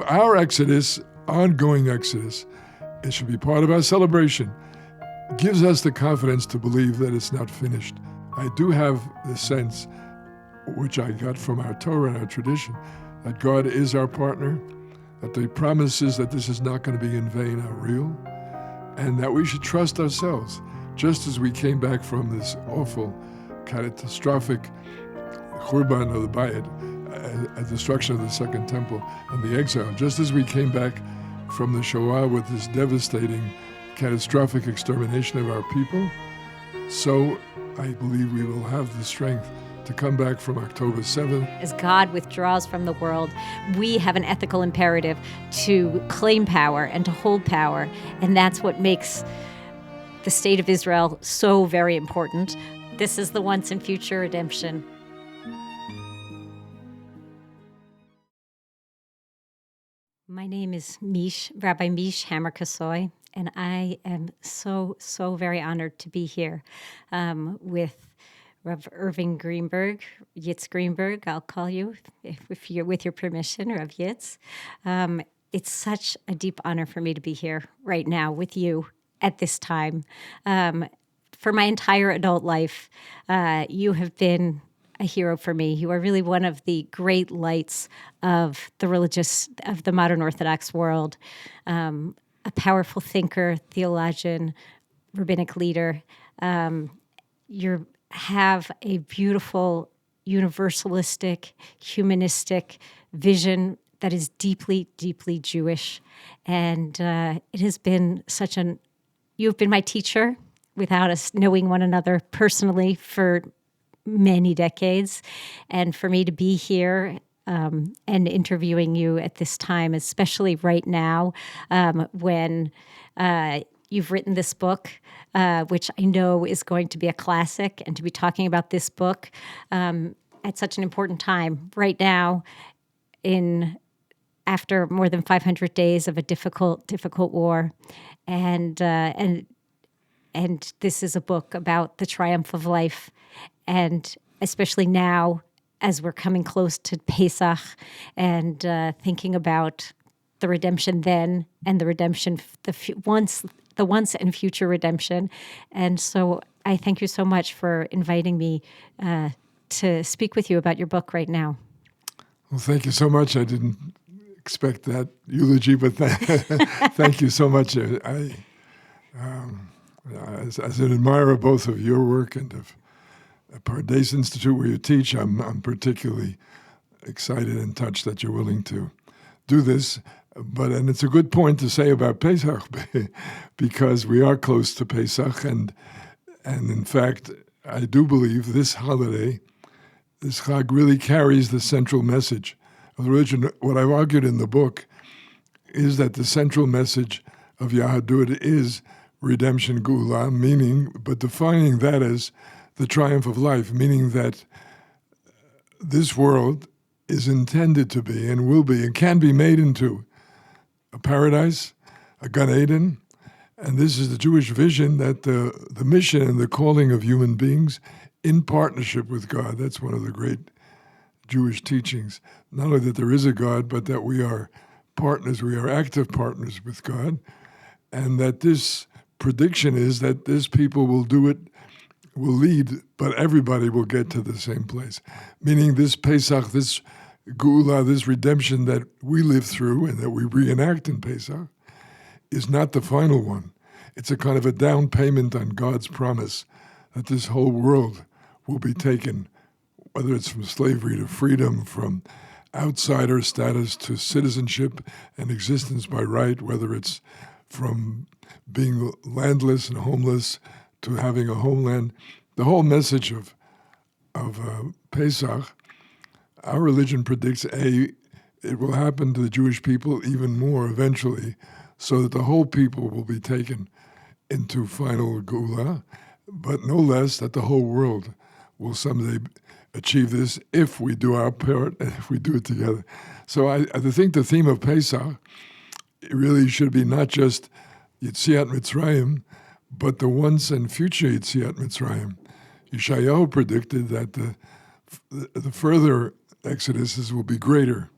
our exodus, ongoing exodus, it should be part of our celebration. It gives us the confidence to believe that it's not finished. I do have the sense, which I got from our Torah and our tradition, that God is our partner, that the promises that this is not going to be in vain are real, and that we should trust ourselves. Just as we came back from this awful, catastrophic Churban of the Beit, a destruction of the Second Temple and the exile, just as we came back from the Shoah with this devastating, catastrophic extermination of our people, so I believe we will have the strength to come back from October 7th. As God withdraws from the world, we have an ethical imperative to claim power and to hold power, and that's what makes the state of Israel so very important. This is the once and future redemption. My name is Meesh, Rabbi Meesh Hammer-Kossoy, and I am so very honored to be here with Rav Irving Greenberg, Yitz Greenberg, I'll call you, if you're with your permission, Rav Yitz. It's such a deep honor for me to be here right now with you at this time. For my entire adult life, you have been a hero for me. You are really one of the great lights of the modern Orthodox world, a powerful thinker, theologian, rabbinic leader. You have a beautiful, universalistic, humanistic vision that is deeply, deeply Jewish. And it has been you've been my teacher without us knowing one another personally for many decades. And for me to be here and interviewing you at this time, especially right now, when you've written this book, which I know is going to be a classic, and to be talking about this book at such an important time right now, after more than 500 days of a difficult war, and this is a book about the triumph of life, and especially now as we're coming close to Pesach and thinking about the redemption then and the redemption, the once and future redemption. And so I thank you so much for inviting me to speak with you about your book right now. Well, thank you so much. I didn't expect that eulogy, but thank you so much. As an admirer both of your work and of Pardes Institute where you teach, I'm particularly excited and touched that you're willing to do this. And it's a good point to say about Pesach because we are close to Pesach, and in fact, I do believe this holiday, this Chag, really carries the central message of the religion. What I've argued in the book is that the central message of Yahadut is redemption, Gula, but defining that as the triumph of life, meaning that this world is intended to be and will be and can be made into a paradise, a Gan Eden, and this is the Jewish vision that the mission and the calling of human beings in partnership with God. That's one of the great Jewish teachings. Not only that there is a God, but that we are partners, we are active partners with God, and that this prediction is that this people will do it, will lead, but everybody will get to the same place. Meaning this Pesach, this Geula, this redemption that we live through and that we reenact in Pesach is not the final one. It's a kind of a down payment on God's promise that this whole world will be taken, whether it's from slavery to freedom, from outsider status to citizenship and existence by right, whether it's from being landless and homeless to having a homeland. The whole message of Pesach, our religion predicts, it will happen to the Jewish people even more eventually, so that the whole people will be taken into final Geula, but no less that the whole world will someday achieve this if we do our part and if we do it together. So I think the theme of Pesach really should be not just Yetziat Mitzrayim, but the once and future Yetziat Mitzrayim. Yeshayahu predicted that the further exoduses will be greater,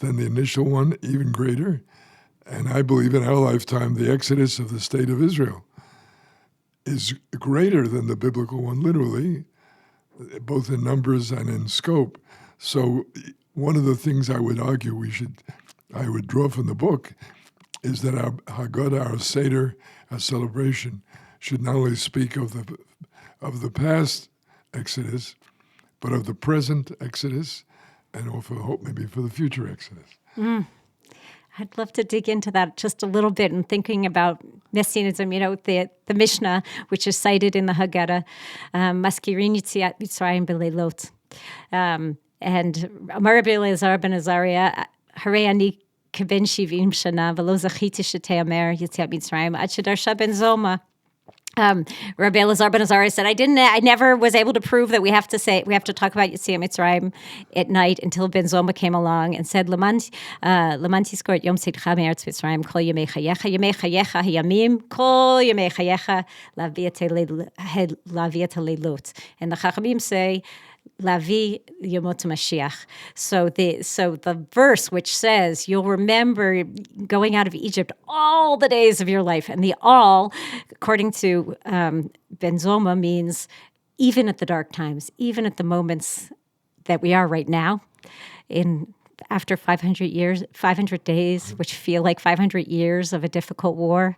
than the initial one, even greater. And I believe in our lifetime, the exodus of the state of Israel is greater than the biblical one, literally, both in numbers and in scope. So one of the things I would argue I would draw from the book is that our Haggadah, our Seder, our celebration, should not only speak of the past Exodus, but of the present Exodus, and also hope maybe for the future Exodus. I'd love to dig into that just a little bit and thinking about Messianism, the Mishnah, which is cited in the Haggadah, Maskirin Yitziat Mitzrayim B'leilot. And Amar Rabbi Elazar ben Azariah, Harei ani keben shivim shana v'lo zachiti shetei Amer Yitziat Mitzrayim ad shedarsha ben Zoma. Rabbi Elazar ben Azariah said, I never was able to prove that we have to talk about Yetziat Mitzrayim at night until Ben Zoma came along and said, Laman tizkor et yom tzidcha me'eretz Mitzrayim kol yemei chayecha hayamim kol yemei chayecha laviat leilot. And the Chachamim say, Lavi Yomot Mashiach. So the verse which says you'll remember going out of Egypt all the days of your life, and the all, according to Ben Zoma, means even at the dark times, even at the moments that we are right now, after 500 days, which feel like 500 years of a difficult war.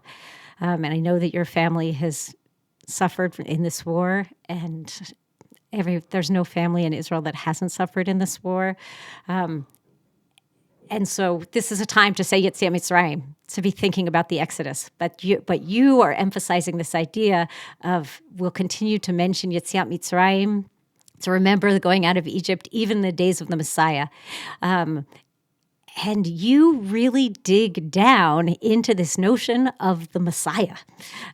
And I know that your family has suffered in this war, and there's no family in Israel that hasn't suffered in this war. And so this is a time to say Yetziat Mitzrayim, to be thinking about the Exodus. But you are emphasizing this idea of we'll continue to mention Yetziat Mitzrayim, to remember the going out of Egypt, even the days of the Messiah. And you really dig down into this notion of the Messiah,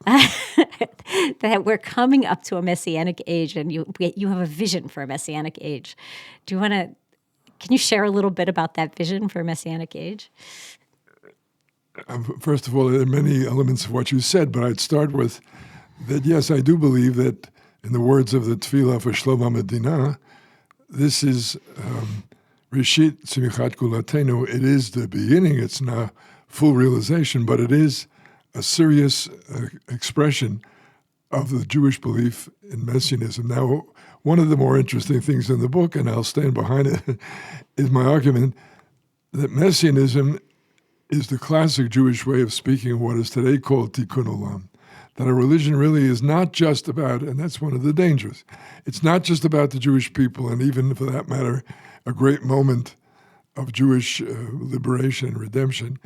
that we're coming up to a Messianic age, and you have a vision for a Messianic age. Can you share a little bit about that vision for a Messianic age? First of all, there are many elements of what you said, but I'd start with that, yes, I do believe that, in the words of the Tefillah for Shlom HaMedina, this is Rishit Tzimichat Gulatenu. It is the beginning. It's not full realization, but it is a serious expression of the Jewish belief in Messianism. Now, one of the more interesting things in the book, and I'll stand behind it, is my argument that Messianism is the classic Jewish way of speaking of what is today called Tikkun Olam. That a religion really is not just about, and that's one of the dangers, it's not just about the Jewish people, and even for that matter, a great moment of Jewish liberation and redemption.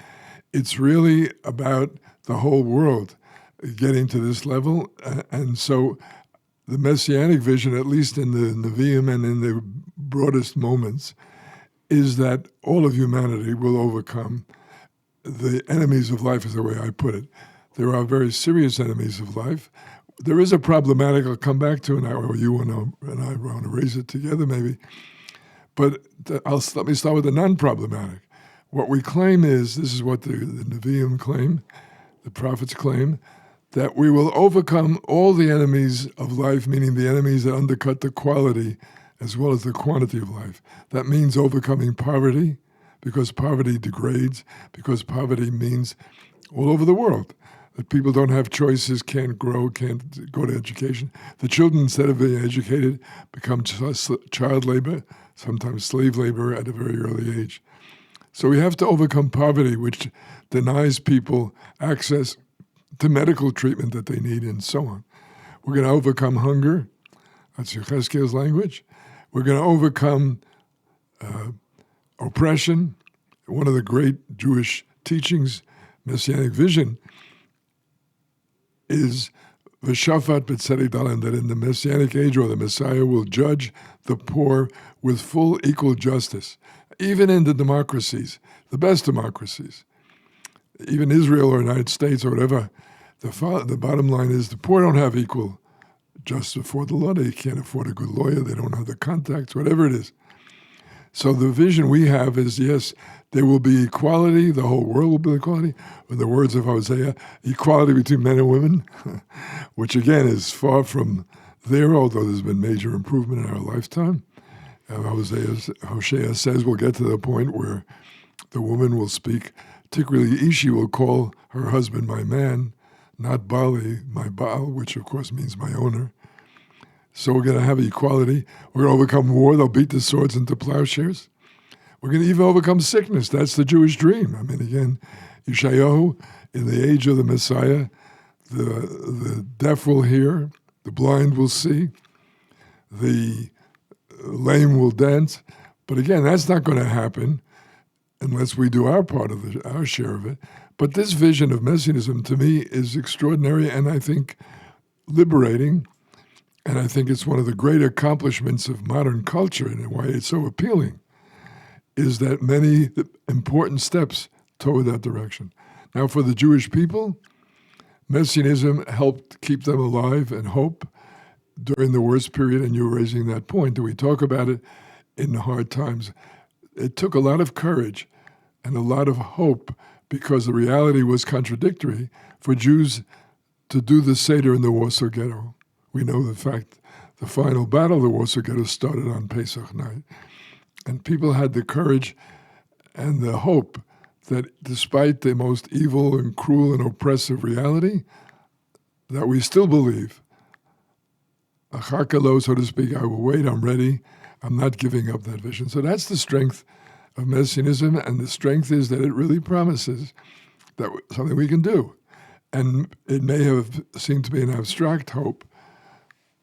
It's really about the whole world getting to this level. And so the Messianic vision, at least in the Nevi'im and in the broadest moments, is that all of humanity will overcome the enemies of life, is the way I put it. There are very serious enemies of life. There is a problematic I'll come back to, and you and I want to raise it together maybe. But let me start with the non-problematic. What we claim is, this is what the Nevi'im claim, the prophets claim, that we will overcome all the enemies of life, meaning the enemies that undercut the quality as well as the quantity of life. That means overcoming poverty, because poverty degrades, because poverty means all over the world that people don't have choices, can't grow, can't go to education. The children, instead of being educated, become child labor, sometimes slave labor at a very early age. So we have to overcome poverty, which denies people access to medical treatment that they need and so on. We're going to overcome hunger. That's Yechezkel's language. We're going to overcome oppression. One of the great Jewish teachings, Messianic vision, is V'shafat b'tzedek dalim, that in the Messianic age, or the Messiah will judge the poor with full equal justice. Even in the democracies, the best democracies, even Israel or United States or whatever, the bottom line is the poor don't have equal justice before the law. They can't afford a good lawyer. They don't have the contacts, whatever it is. So the vision we have is, yes, there will be equality. The whole world will be equality. In the words of Hosea, equality between men and women, which again is far from there, although there's been major improvement in our lifetime. Hosea says we'll get to the point where The woman will speak, particularly Ishi will call her husband my man, not Bali, my Baal, which of course means my owner. So we're going to have equality. We're going to overcome war. They'll beat the swords into plowshares. We're going to even overcome sickness. That's the Jewish dream. I mean, again, Yeshayahu, in the age of the Messiah, the deaf will hear, the blind will see, the lame will dance. But again, that's not going to happen unless we do our part of our share of it. But this vision of Messianism, to me, is extraordinary and I think liberating. And I think it's one of the great accomplishments of modern culture and why it's so appealing, is that many important steps toward that direction. Now, for the Jewish people, Messianism helped keep them alive and hope during the worst period, and you were raising that point. We talk about it in the hard times. It took a lot of courage and a lot of hope because the reality was contradictory for Jews to do the Seder in the Warsaw Ghetto. We know the fact the final battle of the Warsaw Ghetto started on Pesach night. And people had the courage and the hope that despite the most evil and cruel and oppressive reality, that we still believe. Achakalo, so to speak, I will wait, I'm ready, I'm not giving up that vision. So that's the strength of Messianism, and the strength is that it really promises that something we can do. And it may have seemed to be an abstract hope,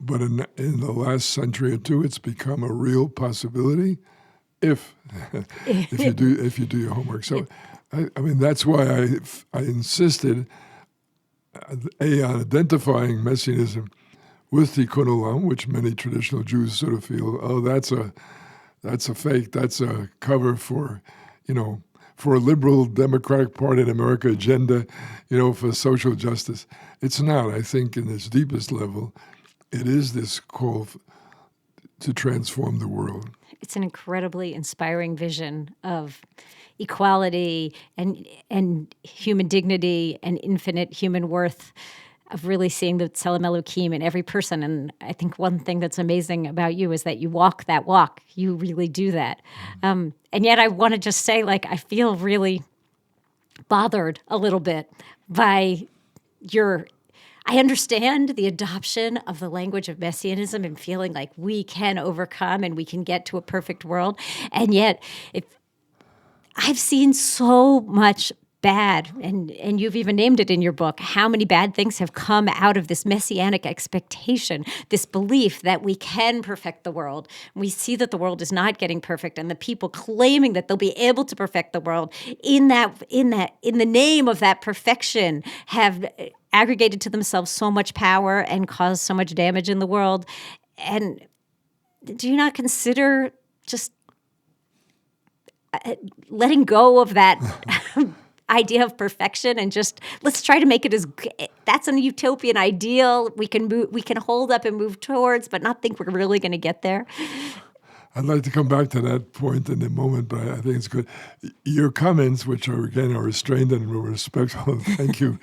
but in the last century or two, it's become a real possibility if you do your homework. So, I mean, that's why I insisted on identifying Messianism with Tikkun Olam, which many traditional Jews sort of feel, oh, that's a fake, that's a cover for a liberal Democratic Party in America agenda, for social justice. It's not. I think in its deepest level, it is this call to transform the world. It's an incredibly inspiring vision of equality and human dignity and infinite human worth, of really seeing the Tselem Elokim in every person. And I think one thing that's amazing about you is that you walk that walk. You really do that. And yet I want to just say, I feel really bothered a little bit by I understand the adoption of the language of Messianism and feeling like we can overcome and we can get to a perfect world. And yet, I've seen so much bad, and you've even named it in your book, how many bad things have come out of this messianic expectation, this belief that we can perfect the world. We see that the world is not getting perfect, and the people claiming that they'll be able to perfect the world in the name of that perfection have aggregated to themselves so much power and caused so much damage in the world. And do you not consider just letting go of that idea of perfection and just let's try to make it that's a utopian ideal we can hold up and move towards, but not think we're really going to get there? I'd like to come back to that point in a moment, but I think it's good. Your comments, which are restrained and respectful, thank you.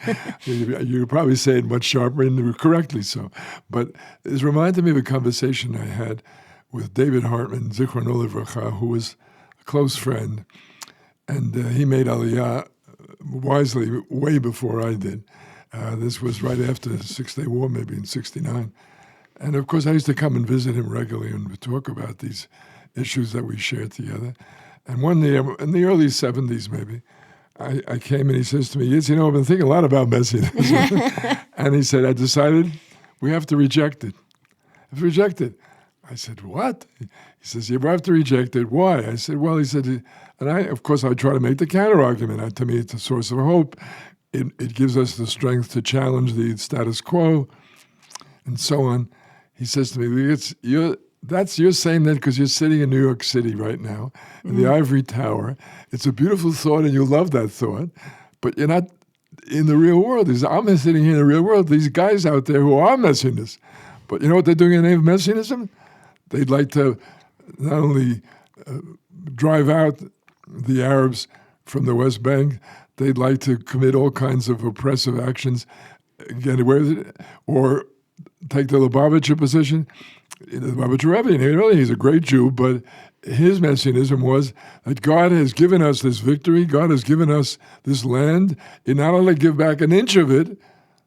You probably say it much sharper and correctly so. But it reminded me of a conversation I had with David Hartman, Zichrono Livracha, who was a close friend. And he made Aliyah wisely way before I did. This was right after the Six-Day War, maybe in 1969. And of course, I used to come and visit him regularly and we'd talk about these issues that we shared together. And one day, in the early 70s maybe, I came and he says to me, yes, I've been thinking a lot about Messianism. And he said, I decided we have to reject it. I have to reject it. I said, what? He says, you have to reject it. Why? I said, well, he said, and I try to make the counter-argument. To me, it's a source of hope. It gives us the strength to challenge the status quo and so on. He says to me, you're saying that because you're sitting in New York City right now in the Ivory Tower. It's a beautiful thought and you love that thought, but you're not in the real world. I'm sitting here in the real world. These guys out there who are messianists. But you know what they're doing in the name of messianism? They'd like to not only drive out the Arabs from the West Bank, they'd like to commit all kinds of oppressive actions, get away with it, or take the Lubavitcher position. The Lubavitcher Rebbe, he's a great Jew, but his messianism was that God has given us this victory, God has given us this land, and not only give back an inch of it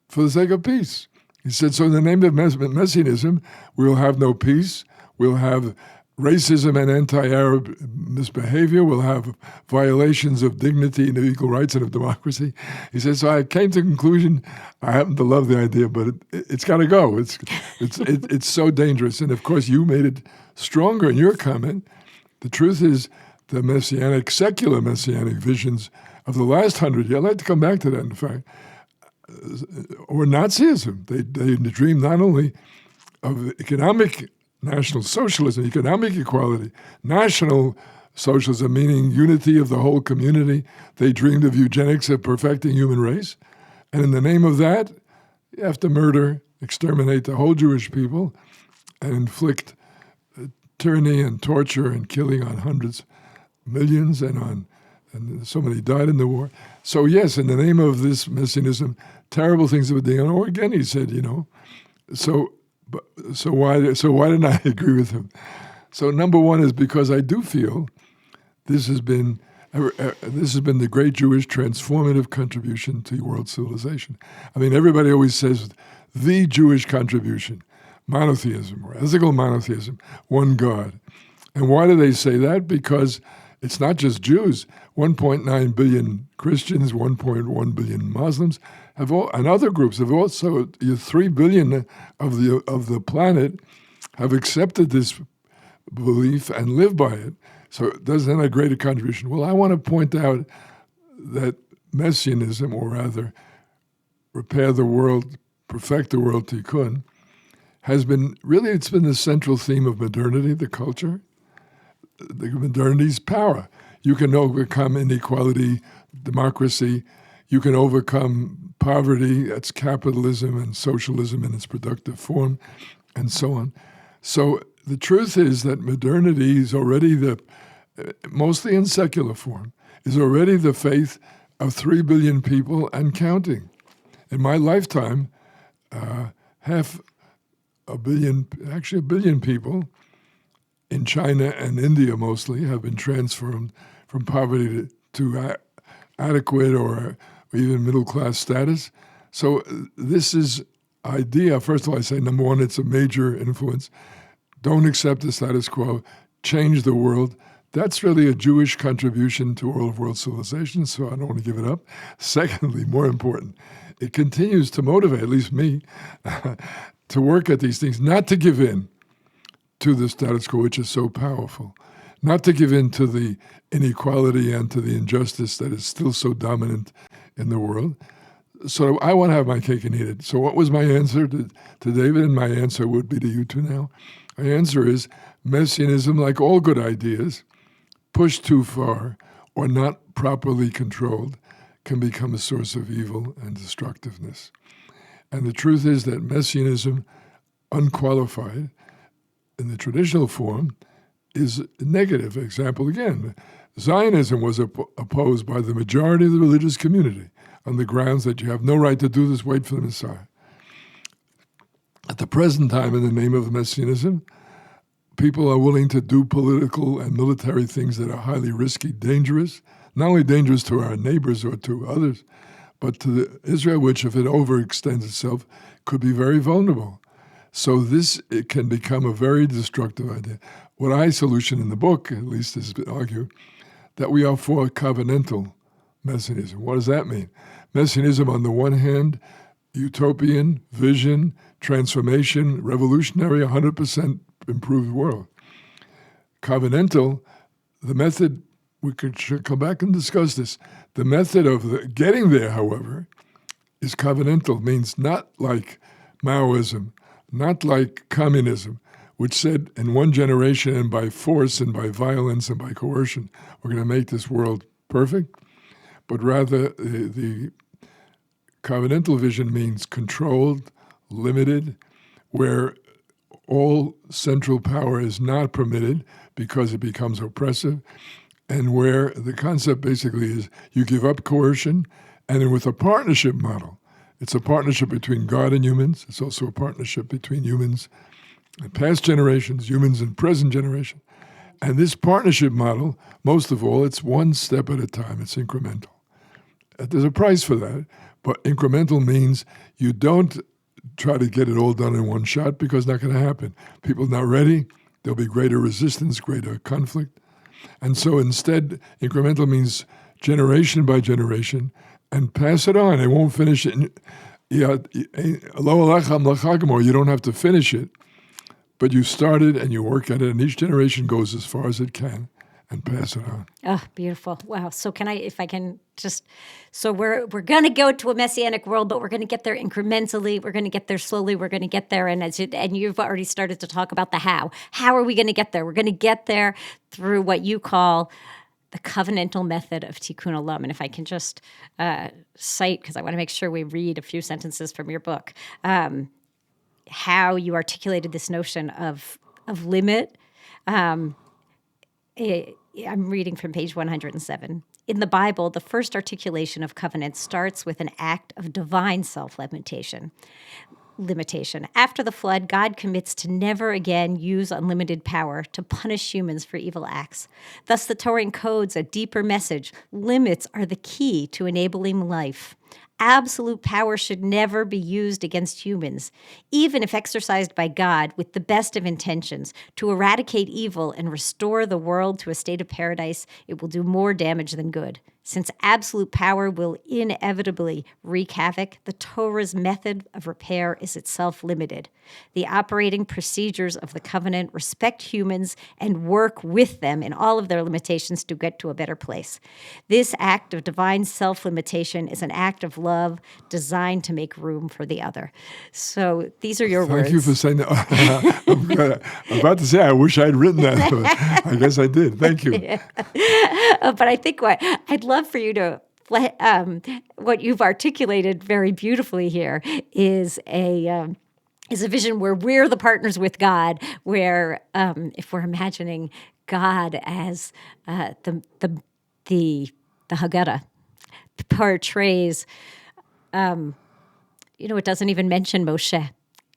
for the sake of peace. He said, so in the name of messianism, we'll have no peace, we'll have racism and anti-Arab misbehavior, we'll have violations of dignity and of equal rights and of democracy. He says, so I came to the conclusion, I happen to love the idea, but it's got to go. It's so dangerous. And of course, you made it stronger in your comment. The truth is, the messianic, secular messianic visions of the last 100 years, I'd like to come back to that, in fact, or Nazism. They dream not only of economic national socialism, economic equality, national socialism, meaning unity of the whole community. They dreamed of eugenics, of perfecting human race. And in the name of that, you have to murder, exterminate the whole Jewish people and inflict tyranny and torture and killing on hundreds, millions, and so many died in the war. So yes, in the name of this messianism, terrible things have been done. Or again, he said, So why didn't I agree with him? So number one is because I do feel this has been the great Jewish transformative contribution to world civilization. I mean, everybody always says the Jewish contribution, monotheism, or ethical monotheism, one God. And why do they say that? Because it's not just Jews. 1.9 billion Christians, 1.1 billion Muslims, and other groups have also, 3 billion of the planet have accepted this belief and live by it. So doesn't that a greater contribution? Well, I want to point out that messianism, or rather repair the world, perfect the world tikkun, it's been the central theme of modernity, the culture. The modernity's power. You can overcome inequality, democracy. You can overcome poverty. That's capitalism and socialism in its productive form, and so on. So the truth is that modernity is already mostly in secular form, is already the faith of 3 billion people and counting. In my lifetime, a billion people in China and India mostly have been transformed from poverty to adequate or even middle-class status. So this is idea. First of all, I say, number one, it's a major influence. Don't accept the status quo. Change the world. That's really a Jewish contribution to all of world civilization, so I don't want to give it up. Secondly, more important, it continues to motivate, at least me, to work at these things, not to give in to the status quo, which is so powerful, not to give in to the inequality and to the injustice that is still so dominant in the world. So I want to have my cake and eat it. So what was my answer to David? And my answer would be to you two now. My answer is messianism, like all good ideas, pushed too far or not properly controlled, can become a source of evil and destructiveness. And the truth is that messianism, unqualified, in the traditional form, is a negative. Example again, Zionism was opposed by the majority of the religious community on the grounds that you have no right to do this, wait for the Messiah. At the present time, in the name of messianism, people are willing to do political and military things that are highly risky, dangerous, not only dangerous to our neighbors or to others, but to Israel, which, if it overextends itself, could be very vulnerable. So it can become a very destructive idea. What I solution in the book, at least has been argued, that we are for covenantal messianism. What does that mean? Messianism, on the one hand, utopian, vision, transformation, revolutionary, 100% improved world. Covenantal, the method, should come back and discuss this. The method of getting there, however, is covenantal, means not like Maoism, not like communism, which said in one generation and by force and by violence and by coercion, we're going to make this world perfect, but rather the covenantal vision means controlled, limited, where all central power is not permitted because it becomes oppressive, and where the concept basically is you give up coercion, and then with a partnership model. It's a partnership between God and humans. It's also a partnership between humans in past generations, humans in present generation. And this partnership model, most of all, it's one step at a time. It's incremental. There's a price for that, but incremental means you don't try to get it all done in one shot because it's not going to happen. People are not ready. There'll be greater resistance, greater conflict. And so instead, incremental means generation by generation and pass it on. It won't finish it. You don't have to finish it, but you start it and you work at it, and each generation goes as far as it can and pass it on. Oh, beautiful. Wow. So so we're going to go to a messianic world, but we're going to get there incrementally. We're going to get there slowly. We're going to get there. And you've already started to talk about the how. How are we going to get there? We're going to get there through what you call the covenantal method of tikkun olam. And if I can just cite, because I want to make sure we read a few sentences from your book, how you articulated this notion of limit. I'm reading from page 107. In the Bible, the first articulation of covenant starts with an act of divine self-limitation. After the flood, God commits to never again use unlimited power to punish humans for evil acts. Thus, the Torah encodes a deeper message. Limits are the key to enabling life. Absolute power should never be used against humans, even if exercised by God with the best of intentions to eradicate evil and restore the world to a state of paradise. It will do more damage than good. Since absolute power will inevitably wreak havoc, the Torah's method of repair is itself limited. The operating procedures of the covenant respect humans and work with them in all of their limitations to get to a better place. This act of divine self-limitation is an act of love designed to make room for the other. So these are your words. Thank you for saying that. I'm about to say, I wish I'd written that, but I guess I did. Thank you. But I think what I'd love for you to, what you've articulated very beautifully here is a vision where we're the partners with God, where if we're imagining God as the Haggadah portrays, it doesn't even mention Moshe.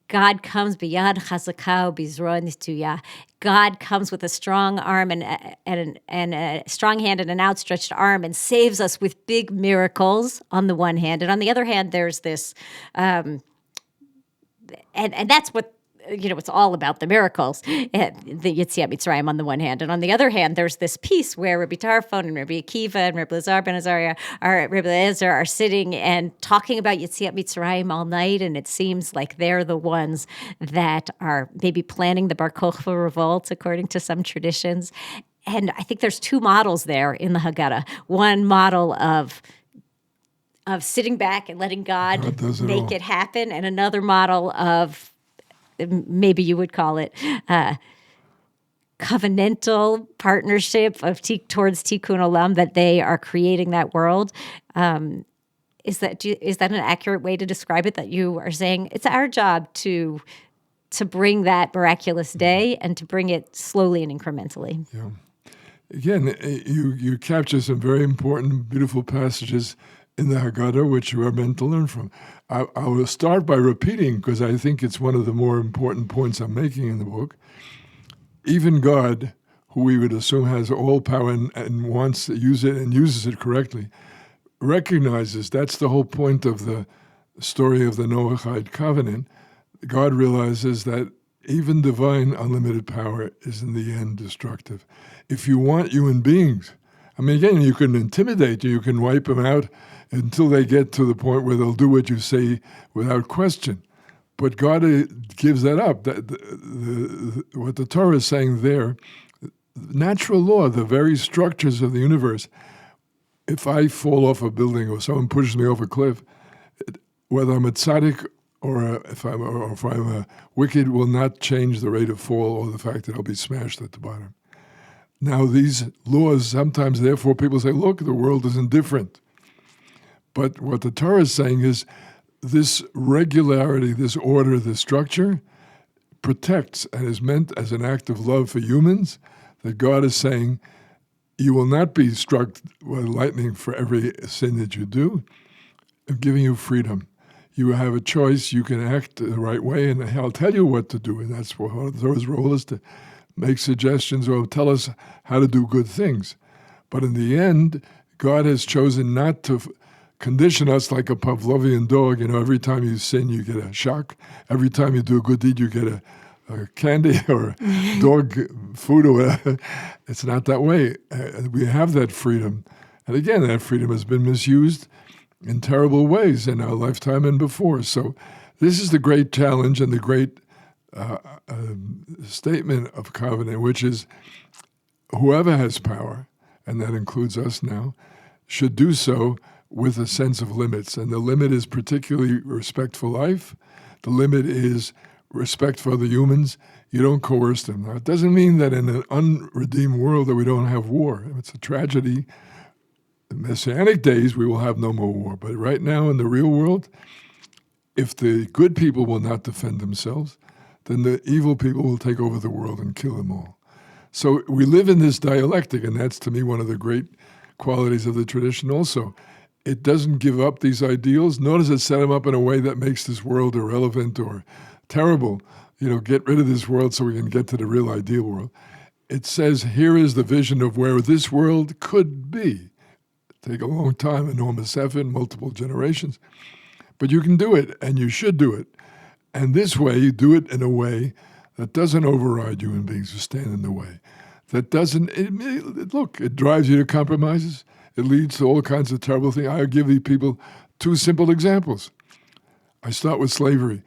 God comes biyad chazakah bizro nituyah. God comes with a strong arm and a strong hand and an outstretched arm and saves us with big miracles on the one hand, and on the other hand, there's this, and that's what it's all about, the miracles, the Yetziat Mitzrayim on the one hand, and on the other hand, there's this piece where Rabbi Tarfon and Rabbi Akiva and Rabbi Lazar ben Azariah Rabbi Eliezer are sitting and talking about Yetziat Mitzrayim all night, and it seems like they're the ones that are maybe planning the Bar Kokhba revolt, according to some traditions. And I think there's two models there in the Haggadah. One model of sitting back and letting God make it happen, and another model of, maybe you would call it, covenantal partnership of towards tikkun olam, that they are creating that world. Is that an accurate way to describe it? That you are saying it's our job to bring that miraculous day and to bring it slowly and incrementally. Yeah. Again, you capture some very important, beautiful passages in the Haggadah, which you are meant to learn from. I will start by repeating, because I think it's one of the more important points I'm making in the book. Even God, who we would assume has all power and wants to use it and uses it correctly, recognizes that's the whole point of the story of the Noahide covenant. God realizes that even divine unlimited power is in the end destructive. If you want human beings, again, you can intimidate, you can wipe them out until they get to the point where they'll do what you say without question. But God gives that up. What the Torah is saying there, natural law, the very structures of the universe, if I fall off a building or someone pushes me off a cliff, whether I'm a tzaddik or if I'm a wicked, will not change the rate of fall or the fact that I'll be smashed at the bottom. Now, these laws, sometimes, therefore, people say, look, the world is indifferent. But what the Torah is saying is this regularity, this order, this structure protects and is meant as an act of love for humans, that God is saying, you will not be struck by lightning for every sin that you do. I'm giving you freedom. You have a choice. You can act the right way, and I'll tell you what to do. And that's what the Torah's role is, to make suggestions or tell us how to do good things. But in the end, God has chosen not to condition us like a Pavlovian dog. Every time you sin, you get a shock. Every time you do a good deed, you get a candy or dog food or whatever. It's not that way. We have that freedom. And again, that freedom has been misused in terrible ways in our lifetime and before. So this is the great challenge and the great statement of covenant, which is whoever has power, and that includes us now, should do so with a sense of limits. And the limit is particularly respect for life. The limit is respect for other humans. You don't coerce them. Now, it doesn't mean that in an unredeemed world that we don't have war. It's a tragedy. In Messianic days, we will have no more war. But right now in the real world, if the good people will not defend themselves, then the evil people will take over the world and kill them all. So we live in this dialectic, and that's, to me, one of the great qualities of the tradition also. It doesn't give up these ideals, nor does it set them up in a way that makes this world irrelevant or terrible. Get rid of this world so we can get to the real ideal world. It says, here is the vision of where this world could be. Take a long time, enormous effort, multiple generations. But you can do it, and you should do it. And this way, you do it in a way that doesn't override human beings who stand in the way. That doesn't, it drives you to compromises. It leads to all kinds of terrible things. I'll give you people two simple examples. I start with slavery.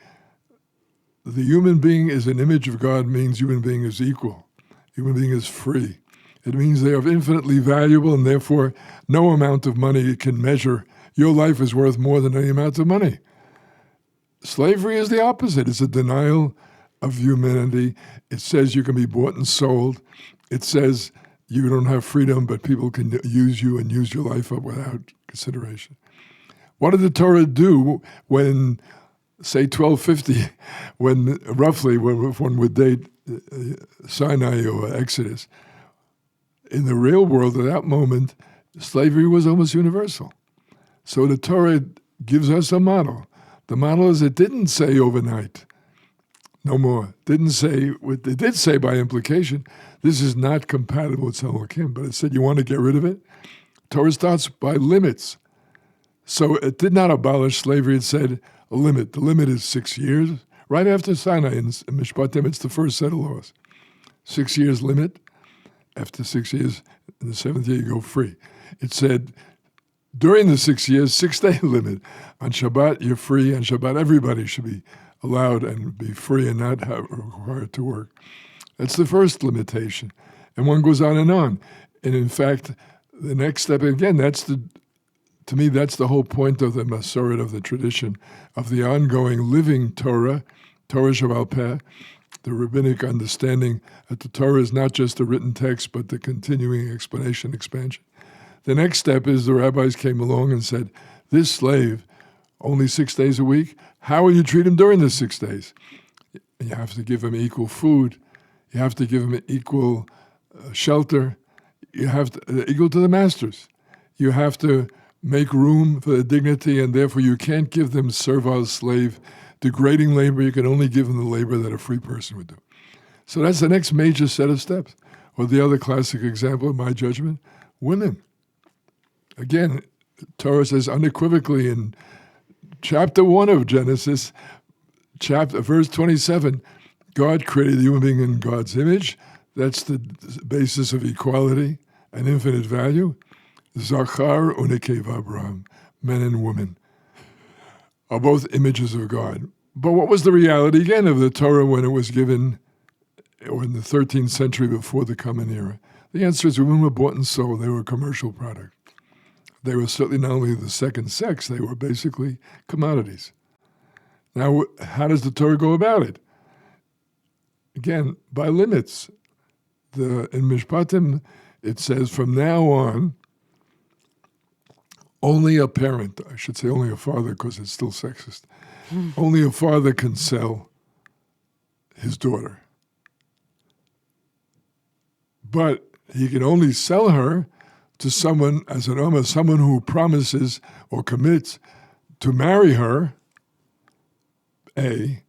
The human being is an image of God means human being is equal. Human being is free. It means they are infinitely valuable, and therefore no amount of money can measure your life is worth more than any amount of money. Slavery is the opposite. It's a denial of humanity. It says you can be bought and sold. It says you don't have freedom, but people can use you and use your life up without consideration. What did the Torah do when, say, 1250, when one would date Sinai or Exodus? In the real world, at that moment, slavery was almost universal. So the Torah gives us a model. The model is it didn't say overnight, no more. It did say by implication, this is not compatible with Elohim, but it said you want to get rid of it? Torah starts by limits. So it did not abolish slavery. It said a limit. The limit is 6 years. Right after Sinai in Mishpatim, it's the first set of laws. 6 years limit. After 6 years, in the seventh year, you go free. It said during the 6 years, 6-day limit. On Shabbat, you're free. On Shabbat, everybody should be allowed and be free and not required to work. That's the first limitation. And one goes on. And in fact, the next step, again, to me, that's the whole point of the Masoret, of the tradition, of the ongoing living Torah Shebaal Peh, the rabbinic understanding that the Torah is not just a written text, but the continuing explanation, expansion. The next step is the rabbis came along and said, this slave, only 6 days a week, how will you treat him during the 6 days? You have to give him equal food. You have to give him equal shelter. You have to equal to the masters. You have to make room for the dignity, and therefore you can't give them servile slave, degrading labor. You can only give them the labor that a free person would do. So that's the next major set of steps. Or the other classic example, in my judgment, women. Again, Torah says unequivocally in chapter 1 of Genesis, verse 27, God created the human being in God's image. That's the basis of equality and infinite value. Zachar u'nekeva Abraham, men and women, are both images of God. But what was the reality, again, of the Torah when it was given, or in the 13th century before the Common Era? The answer is women were bought and sold. They were a commercial product. They were certainly not only the second sex, they were basically commodities. Now, how does the Torah go about it? Again, by limits. In Mishpatim, it says from now on, only a parent, I should say only a father because it's still sexist, only a father can sell his daughter. But he can only sell her to someone, as an Ummah, someone who promises or commits to marry her, A,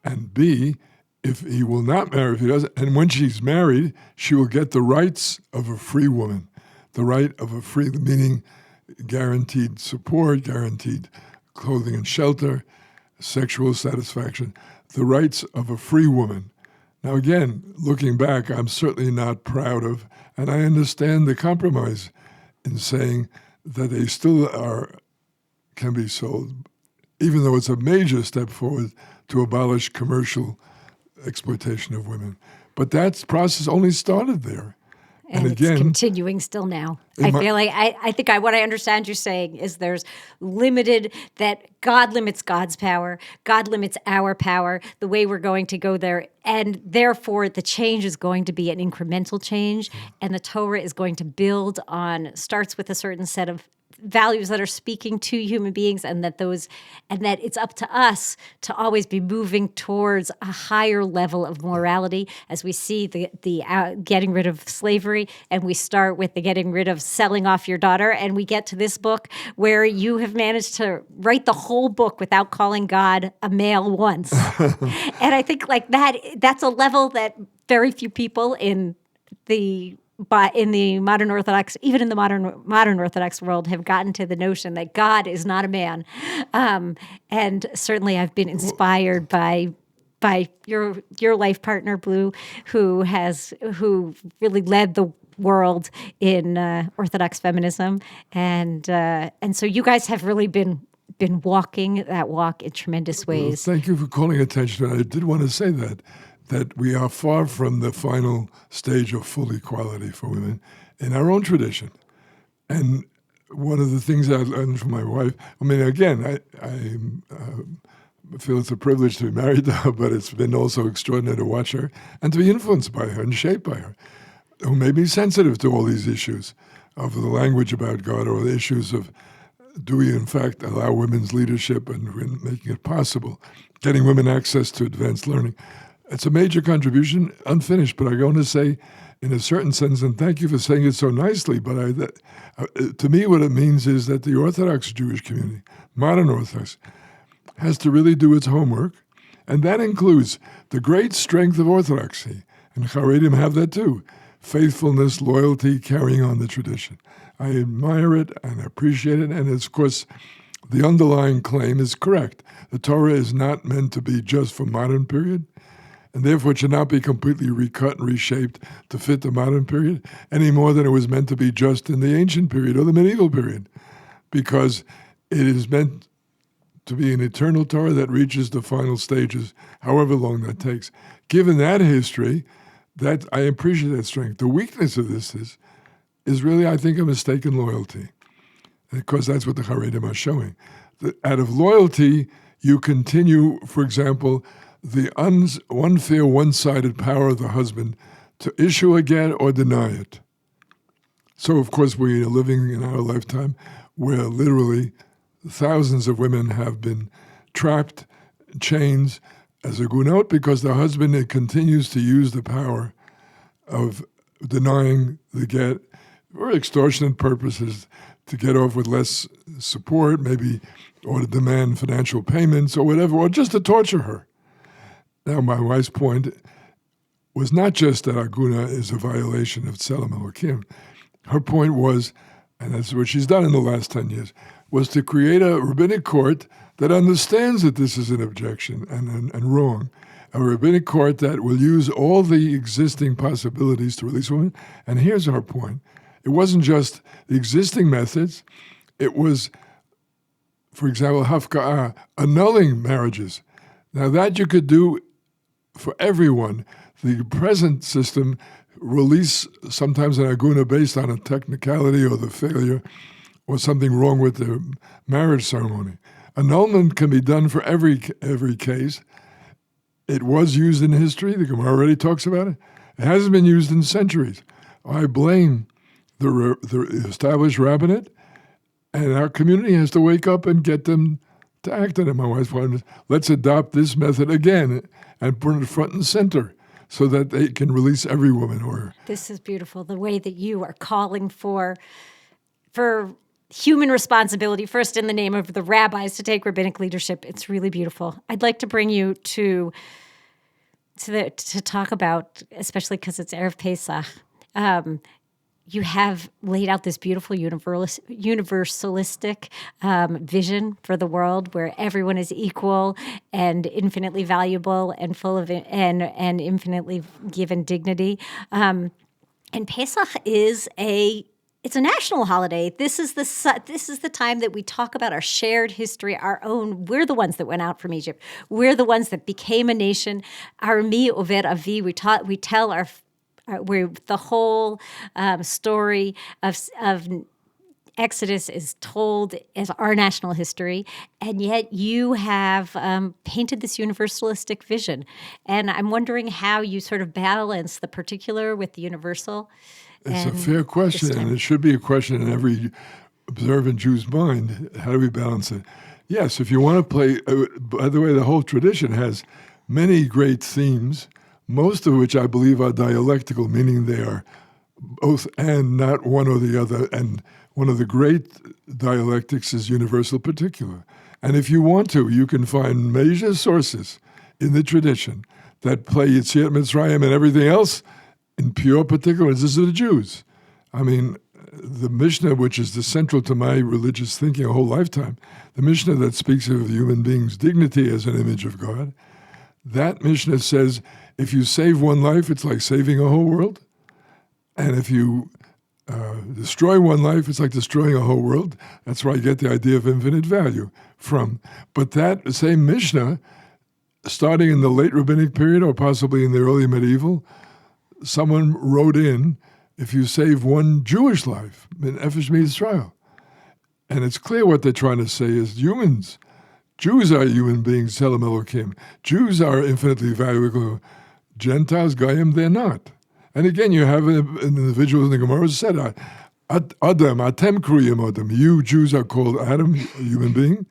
and B, if he will not marry, if he doesn't, and when she's married, she will get the rights of a free woman, the right of a free, meaning guaranteed support, guaranteed clothing and shelter, sexual satisfaction, the rights of a free woman. Now again, looking back, I'm certainly not proud of, and I understand the compromise in saying that they still can be sold, even though it's a major step forward to abolish commercial exploitation of women. But that process only started there. And it's again, continuing still now. I feel like I think what I understand you saying is there's limited, that God limits God's power, God limits our power, the way we're going to go there, and therefore the change is going to be an incremental change, and the Torah is going to build on, starts with a certain set of values that are speaking to human beings, and that it's up to us to always be moving towards a higher level of morality, as we see the getting rid of slavery, and we start with the getting rid of selling off your daughter, and we get to this book where you have managed to write the whole book without calling God a male once. And I think like that's a level that very few people in the modern Orthodox, even in the modern Orthodox world, have gotten to the notion that God is not a man. And certainly I've been inspired by your life partner, Blue, who really led the world in Orthodox feminism. And so you guys have really been walking that walk in tremendous ways. Well, thank you for calling attention to it. I did want to say that we are far from the final stage of full equality for women in our own tradition. And one of the things I learned from my wife, I mean, again, I feel it's a privilege to be married to her, but it's been also extraordinary to watch her and to be influenced by her and shaped by her, who made me sensitive to all these issues of the language about God, or the issues of, do we in fact allow women's leadership and making it possible, getting women access to advanced learning. It's a major contribution, unfinished, but I'm going to say, in a certain sense, and thank you for saying it so nicely, but to me what it means is that the Orthodox Jewish community, modern Orthodox, has to really do its homework, and that includes the great strength of Orthodoxy, and Haredim have that too, faithfulness, loyalty, carrying on the tradition. I admire it and appreciate it, and it's, of course, the underlying claim is correct. The Torah is not meant to be just for modern period, and therefore it should not be completely recut and reshaped to fit the modern period any more than it was meant to be just in the ancient period or the medieval period, because it is meant to be an eternal Torah that reaches the final stages, however long that takes. Given that history, that I appreciate that strength. The weakness of this is really, I think, a mistaken loyalty, because that's what the Haredim are showing. Out of loyalty, you continue, for example, the unfair, one-sided power of the husband to issue a get or deny it. So, of course, we are living in our lifetime where literally thousands of women have been trapped, chains, as a gunot, because the husband continues to use the power of denying the get for extortionate purposes, to get off with less support, maybe, or to demand financial payments or whatever, or just to torture her. Now, my wife's point was not just that Aguna is a violation of Tselem Elokim. Her point was, and that's what she's done in the last 10 years, was to create a rabbinic court that understands that this is an objection and wrong. A rabbinic court that will use all the existing possibilities to release women. And here's our point. It wasn't just the existing methods. It was, for example, hafka'ah, annulling marriages. Now that you could do for everyone. The present system release sometimes an aguna based on a technicality or the failure or something wrong with the marriage ceremony. Annulment can be done for every case. It was used in history. The Gemara already talks about it. It hasn't been used in centuries. I blame the established rabbinate, and our community has to wake up and get them to act on it. My wife's point is, let's adopt this method again and put it front and center so that they can release every woman. This is beautiful, the way that you are calling for human responsibility, first in the name of the rabbis, to take rabbinic leadership. It's really beautiful. I'd like to bring you to to talk about, especially because it's Erev Pesach, you have laid out this beautiful universalistic vision for the world where everyone is equal and infinitely valuable and full of and infinitely given dignity. And Pesach is it's a national holiday. This is the time that we talk about our shared history, our own. We're the ones that went out from Egypt. We're the ones that became a nation. Our Mi Over Avi. We tell where the whole story of Exodus is told as our national history, and yet you have painted this universalistic vision. And I'm wondering how you sort of balance the particular with the universal. It's a fair question, and it should be a question in every observant Jew's mind. How do we balance it? Yes, if you want to play, by the way, the whole tradition has many great themes, most of which I believe are dialectical, meaning they are both and not one or the other. And one of the great dialectics is universal particular. And if you want to, you can find major sources in the tradition that play Yetziat Mitzrayim and everything else in pure particulars. This is the Jews. I mean, the Mishnah, which is the central to my religious thinking a whole lifetime, the Mishnah that speaks of the human being's dignity as an image of God, that Mishnah says, if you save one life, it's like saving a whole world. And if you destroy one life, it's like destroying a whole world. That's where I get the idea of infinite value from. But that same Mishnah, starting in the late rabbinic period or possibly in the early medieval, someone wrote in, if you save one Jewish life, in Efesh Mitzrayim. And it's clear what they're trying to say is humans. Jews are human beings, Selam Elokim. Jews are infinitely valuable. Gentiles, Goyim, they're not. And again, you have an individual in the Gemara who said, Adam, Atem Kruyim Adam. You Jews are called Adam, a human being.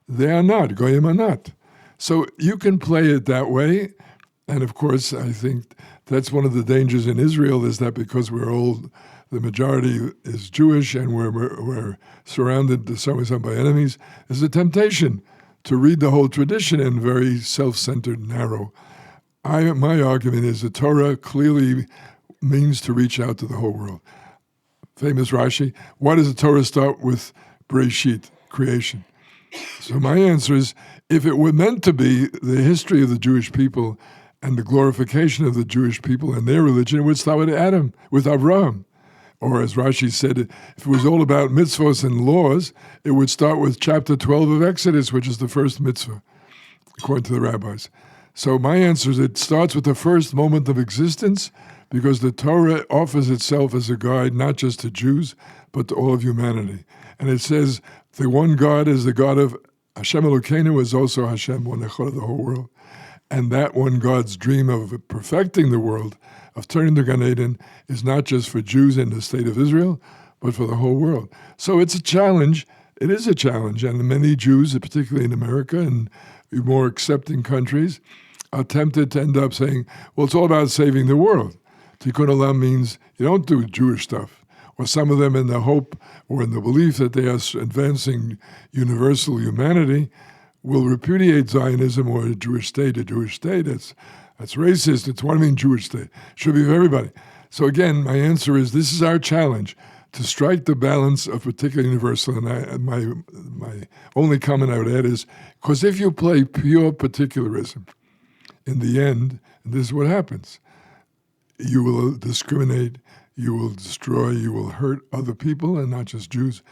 They are not. Goyim are not. So you can play it that way. And of course, I think that's one of the dangers in Israel is that because we're all, the majority is Jewish and we're surrounded to some extent by enemies, there's a temptation to read the whole tradition in very self-centered, narrow. My argument is the Torah clearly means to reach out to the whole world. Famous Rashi, why does the Torah start with Bereshit, creation? So my answer is, if it were meant to be the history of the Jewish people and the glorification of the Jewish people and their religion, it would start with Adam, with Avraham. Or as Rashi said, if it was all about mitzvahs and laws, it would start with chapter 12 of Exodus, which is the first mitzvah, according to the rabbis. So my answer is it starts with the first moment of existence because the Torah offers itself as a guide not just to Jews, but to all of humanity. And it says the one God is the God of Hashem Elokeinu, is also Hashem, one Echad of the whole world. And that one God's dream of perfecting the world, of turning to Gan Eden, is not just for Jews in the state of Israel, but for the whole world. So it's a challenge. It is a challenge. And many Jews, particularly in America and more accepting countries, are tempted to end up saying, well, it's all about saving the world. Tikkun Olam means you don't do Jewish stuff. Or some of them in the hope or in the belief that they are advancing universal humanity will repudiate Zionism or a Jewish state. A Jewish state, that's racist. It's what I mean Jewish state. Should be for everybody. So again, my answer is this is our challenge, to strike the balance of particular universal. And my only comment I would add is, because if you play pure particularism, in the end, and this is what happens, you will discriminate, you will destroy, you will hurt other people, and not just Jews,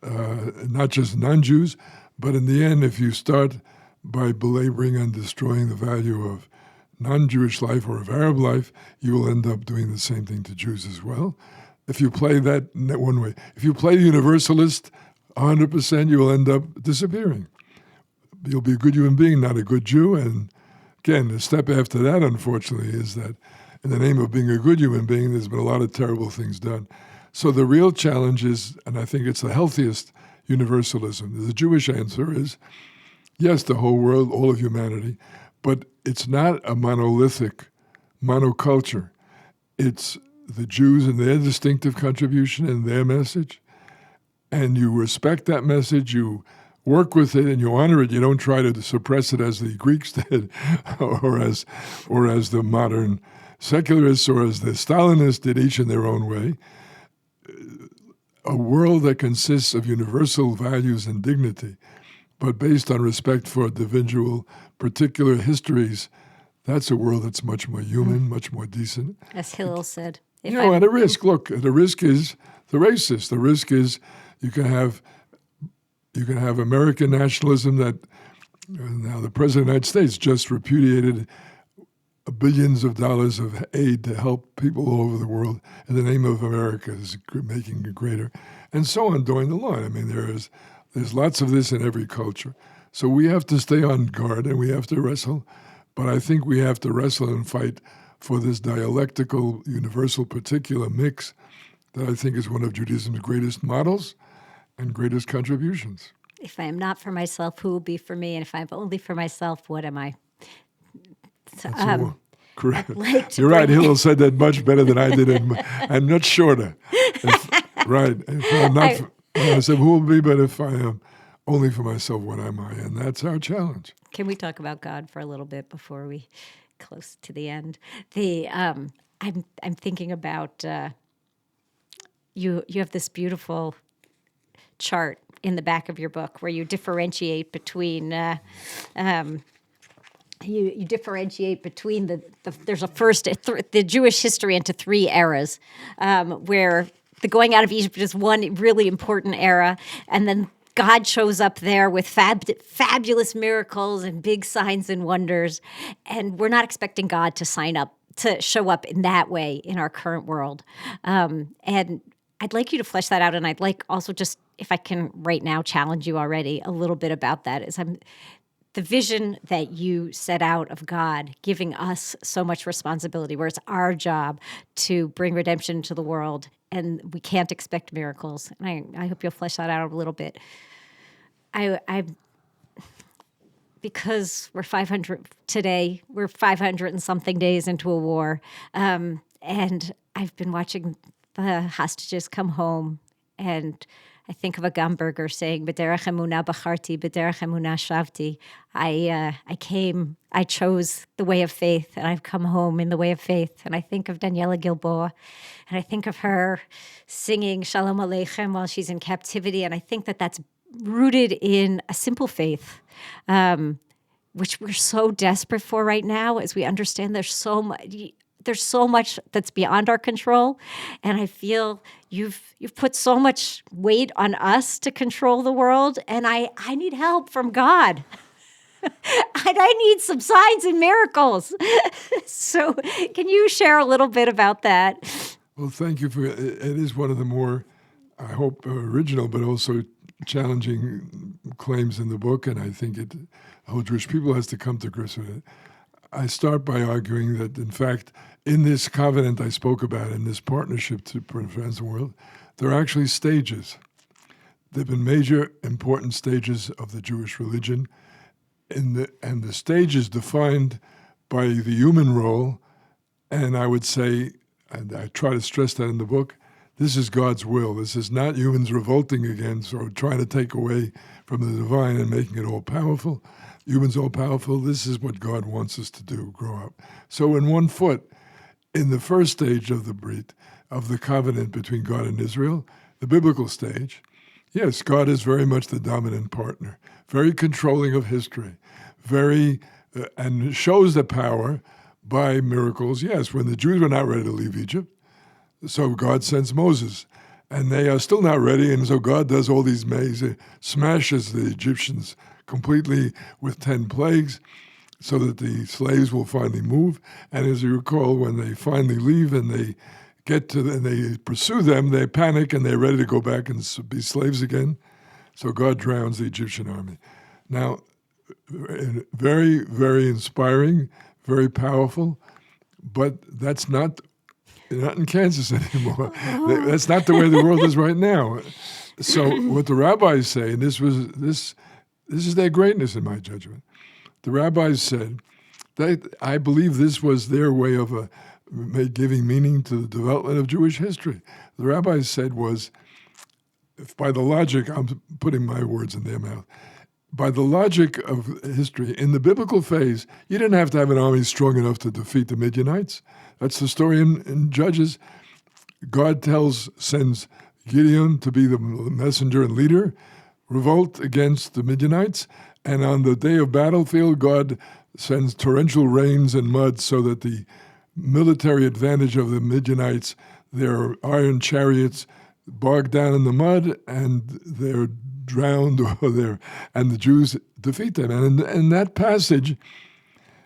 not just non-Jews, but in the end, if you start by belaboring and destroying the value of non-Jewish life or of Arab life, you will end up doing the same thing to Jews as well. If you play that one way, if you play the universalist 100%, you will end up disappearing. You'll be a good human being, not a good Jew. And again, the step after that, unfortunately, is that in the name of being a good human being, there's been a lot of terrible things done. So the real challenge is, and I think it's the healthiest universalism, the Jewish answer is, yes, the whole world, all of humanity, but it's not a monolithic monoculture. It's the Jews and their distinctive contribution and their message, and you respect that message, you work with it and you honor it. You don't try to suppress it as the Greeks did, or as the modern secularists or as the Stalinists did, each in their own way. A world that consists of universal values and dignity, but based on respect for individual, particular histories, that's a world that's much more human, much more decent. As Hillel said. At a risk. Look, the risk is the racist. The risk is you can have American nationalism that now the President of the United States just repudiated billions of dollars of aid to help people all over the world in the name of America, is making it greater, and so on down the line. I mean, there's lots of this in every culture. So we have to stay on guard and we have to wrestle, but I think we have to wrestle and fight for this dialectical, universal, particular mix that I think is one of Judaism's greatest models and greatest contributions. If I am not for myself, who will be for me? And if I'm only for myself, what am I? Correct. You're right. Hillel said that much better than I did, and much shorter. Right. If I'm not, I said, who will be? But if I am only for myself, what am I? And that's our challenge. Can we talk about God for a little bit before we close to the end? I'm thinking about you have this beautiful chart in the back of your book where you differentiate between you differentiate between there's the Jewish history into three eras, where the going out of Egypt is one really important era, and then God shows up there with fabulous miracles and big signs and wonders, and we're not expecting God to show up in that way in our current world. And I'd like you to flesh that out, and I'd like also just, if I can right now challenge you already a little bit about that, the vision that you set out of God giving us so much responsibility, where it's our job to bring redemption to the world, and we can't expect miracles. And I hope you'll flesh that out a little bit. Because we're 500 today, we're 500 and something days into a war, and I've been watching the hostages come home, and I think of a Gamburger saying, "B'derech emunah bacharti, b'derech emunah shavti." I chose the way of faith, and I've come home in the way of faith. And I think of Daniela Gilboa, and I think of her singing Shalom Aleichem while she's in captivity, and I think that that's rooted in a simple faith, which we're so desperate for right now, as we understand there's so much that's beyond our control, and I feel you've put so much weight on us to control the world, and I need help from God. And I need some signs and miracles. So can you share a little bit about that? Well, thank you for it. It is one of the more, I hope, original, but also challenging claims in the book, and I think the whole Jewish people has to come to grips with it. I start by arguing that, in fact, in this covenant I spoke about, in this partnership to advance the world, there are actually stages. There have been major, important stages of the Jewish religion, and the stage is defined by the human role, and I would say, and I try to stress that in the book, this is God's will. This is not humans revolting against or trying to take away from the divine and making it all-powerful. Humans all-powerful, this is what God wants us to do, grow up. So in one foot, in the first stage of the Beit, of the covenant between God and Israel, the biblical stage, yes, God is very much the dominant partner, very controlling of history, and shows the power by miracles. Yes, when the Jews were not ready to leave Egypt, so God sends Moses, and they are still not ready, and so God does all these amazing, smashes the Egyptians completely with 10 plagues, so that the slaves will finally move. And as you recall, when they finally leave and they they pursue them, they panic and they're ready to go back and be slaves again. So God drowns the Egyptian army. Now, very, very inspiring, very powerful, but that's not in Kansas anymore. That's not the way the world is right now. So what the rabbis say, and this is their greatness in my judgment. The rabbis said that I believe this was their way of giving meaning to the development of Jewish history. The rabbis said was, if by the logic, I'm putting my words in their mouth, by the logic of history, in the biblical phase, you didn't have to have an army strong enough to defeat the Midianites. That's the story in Judges. God sends Gideon to be the messenger and leader, revolt against the Midianites, and on the day of battlefield, God sends torrential rains and mud so that the military advantage of the Midianites, their iron chariots, bogged down in the mud, and they're drowned, and the Jews defeat them. And in that passage,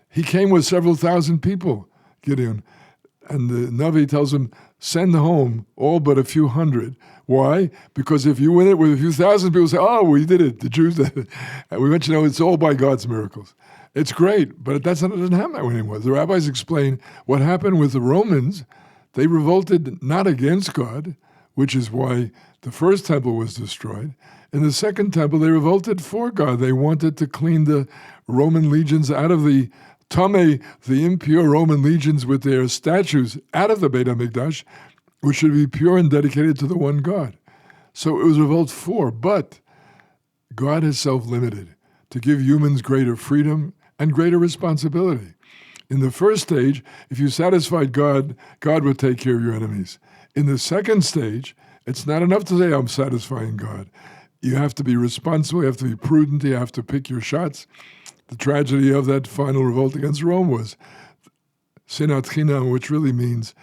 he came with several thousand people, Gideon, and the Navi tells him, send home all but a few hundred. Why? Because if you win it with a few thousand, people say, oh, we did it, the Jews did it. And we want you to know it's all by God's miracles. It's great, but it doesn't happen that way anymore. The rabbis explain what happened with the Romans. They revolted not against God, which is why the first temple was destroyed. In the second temple, they revolted for God. They wanted to clean the Roman legions out of the Tameh, the impure Roman legions with their statues, out of the Beit HaMikdash, which should be pure and dedicated to the one God. So it was revolt for, but God is self-limited to give humans greater freedom and greater responsibility. In the first stage, if you satisfied God, God would take care of your enemies. In the second stage, it's not enough to say, I'm satisfying God. You have to be responsible, you have to be prudent, you have to pick your shots. The tragedy of that final revolt against Rome was Sinat Chinam, which really means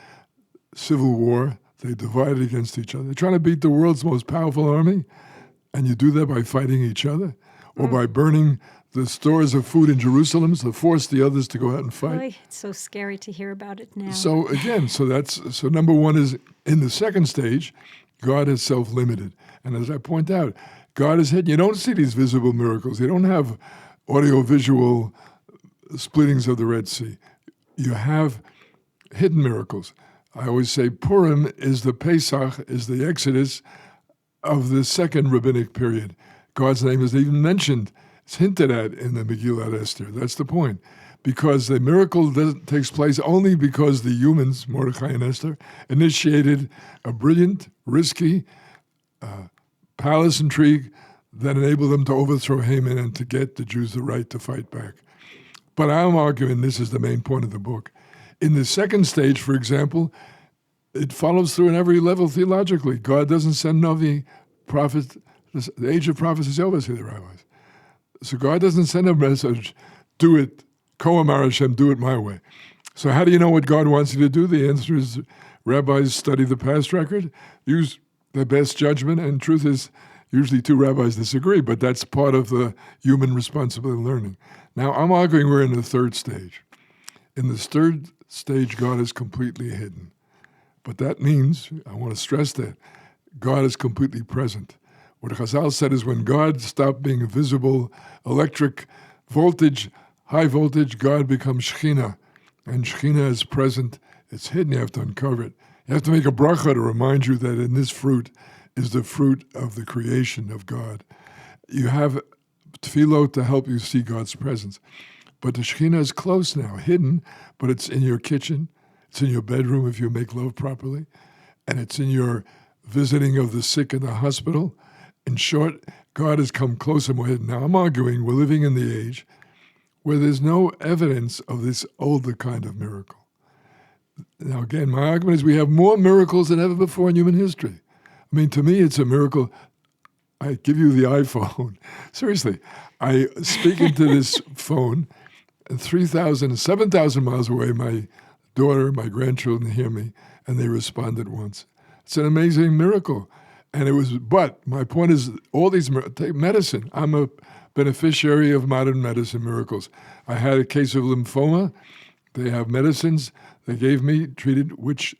civil war. They divided against each other. They're trying to beat the world's most powerful army, and you do that by fighting each other or by burning the stores of food in Jerusalem to force the others to go out and fight. Boy, it's so scary to hear about it now. So again, so number one is in the second stage, God is self-limited. And as I point out, God is hidden. You don't see these visible miracles. They don't have audio-visual splittings of the Red Sea. You have hidden miracles. I always say Purim is the Pesach, is the Exodus of the second rabbinic period. God's name is even mentioned. It's hinted at in the Megillat Esther. That's the point. Because the miracle takes place only because the humans, Mordechai and Esther, initiated a brilliant, risky palace intrigue that enabled them to overthrow Haman and to get the Jews the right to fight back. But I'm arguing this is the main point of the book. In the second stage, for example, it follows through in every level theologically. God doesn't send Navi, prophets. The age of prophets is over, say the rabbis. So God doesn't send a message, do it, Koamar Hashem, do it my way. So how do you know what God wants you to do? The answer is rabbis study the past record, use their best judgment, and truth is usually two rabbis disagree, but that's part of the human responsibility learning. Now, I'm arguing we're in the third stage. In this third stage, God is completely hidden. But that means, I want to stress that, God is completely present. What Chazal said is when God stopped being a visible electric voltage, high voltage, God becomes Shekhinah. And Shekhinah is present. It's hidden. You have to uncover it. You have to make a bracha to remind you that in this fruit is the fruit of the creation of God. You have tefillot to help you see God's presence. But the Shekhinah is close now, hidden, but it's in your kitchen. It's in your bedroom if you make love properly. And it's in your visiting of the sick in the hospital. In short, God has come closer and more hidden. Now, I'm arguing we're living in the age where there's no evidence of this older kind of miracle. Now, again, my argument is we have more miracles than ever before in human history. I mean, to me, it's a miracle. I give you the iPhone. Seriously, I speak into this phone, and 7,000 miles away, my daughter, my grandchildren hear me, and they respond at once. It's an amazing miracle. But my point is, all these, take medicine. I'm a beneficiary of modern medicine miracles. I had a case of lymphoma. They have medicines they gave me, treated, which